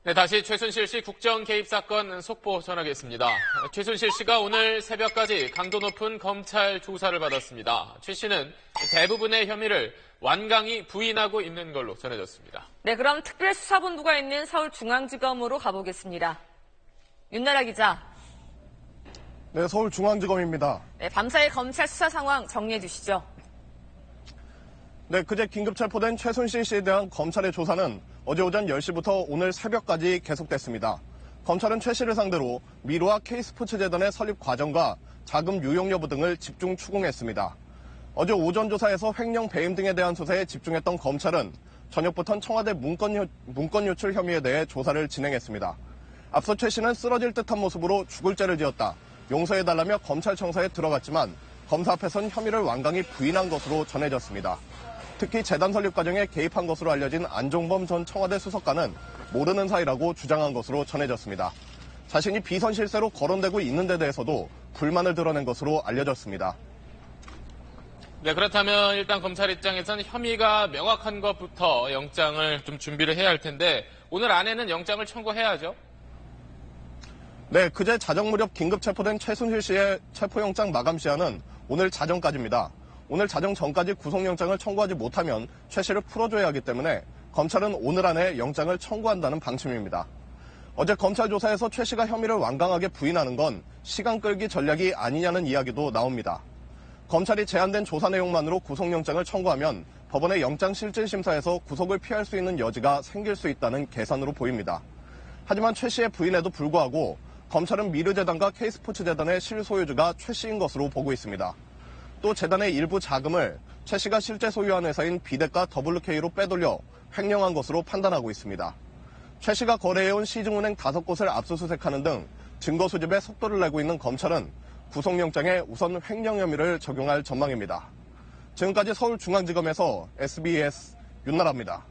네, 다시 최순실 씨 국정 개입 사건 속보 전하겠습니다. 최순실 씨가 오늘 새벽까지 강도 높은 검찰 조사를 받았습니다. 최 씨는 대부분의 혐의를 완강히 부인하고 있는 걸로 전해졌습니다. 네, 그럼 특별수사본부가 있는 서울중앙지검으로 가보겠습니다. 윤나라 기자. 네, 서울중앙지검입니다. 네, 밤사이 검찰 수사 상황 정리해 주시죠. 네, 그제 긴급 체포된 최순실 씨에 대한 검찰의 조사는 어제 오전 10시부터 오늘 새벽까지 계속됐습니다. 검찰은 최 씨를 상대로 미르와 K스포츠재단의 설립 과정과 자금 유용 여부 등을 집중 추궁했습니다. 어제 오전 조사에서 횡령 배임 등에 대한 수사에 집중했던 검찰은 저녁부터는 청와대 문건 유출 혐의에 대해 조사를 진행했습니다. 앞서 최 씨는 쓰러질 듯한 모습으로 죽을 죄를 지었다, 용서해달라며 검찰청사에 들어갔지만 검사 앞에선 혐의를 완강히 부인한 것으로 전해졌습니다. 특히 재단 설립 과정에 개입한 것으로 알려진 안종범 전 청와대 수석과는 모르는 사이라고 주장한 것으로 전해졌습니다. 자신이 비선 실세로 거론되고 있는 데 대해서도 불만을 드러낸 것으로 알려졌습니다. 네, 그렇다면 일단 검찰 입장에서는 혐의가 명확한 것부터 영장을 좀 준비를 해야 할 텐데 오늘 안에는 영장을 청구해야죠. 네, 그제 자정 무렵 긴급 체포된 최순실 씨의 체포영장 마감 시한은 오늘 자정까지입니다. 오늘 자정 전까지 구속영장을 청구하지 못하면 최 씨를 풀어줘야 하기 때문에 검찰은 오늘 안에 영장을 청구한다는 방침입니다. 어제 검찰 조사에서 최 씨가 혐의를 완강하게 부인하는 건 시간 끌기 전략이 아니냐는 이야기도 나옵니다. 검찰이 제한된 조사 내용만으로 구속영장을 청구하면 법원의 영장실질심사에서 구속을 피할 수 있는 여지가 생길 수 있다는 계산으로 보입니다. 하지만 최 씨의 부인에도 불구하고 검찰은 미르재단과 K스포츠재단의 실소유주가 최 씨인 것으로 보고 있습니다. 또 재단의 일부 자금을 최 씨가 실제 소유한 회사인 비대가 WK로 빼돌려 횡령한 것으로 판단하고 있습니다. 최 씨가 거래해온 시중은행 5곳을 압수수색하는 등 증거 수집에 속도를 내고 있는 검찰은 구속영장에 우선 횡령 혐의를 적용할 전망입니다. 지금까지 서울중앙지검에서 SBS 윤나라입니다.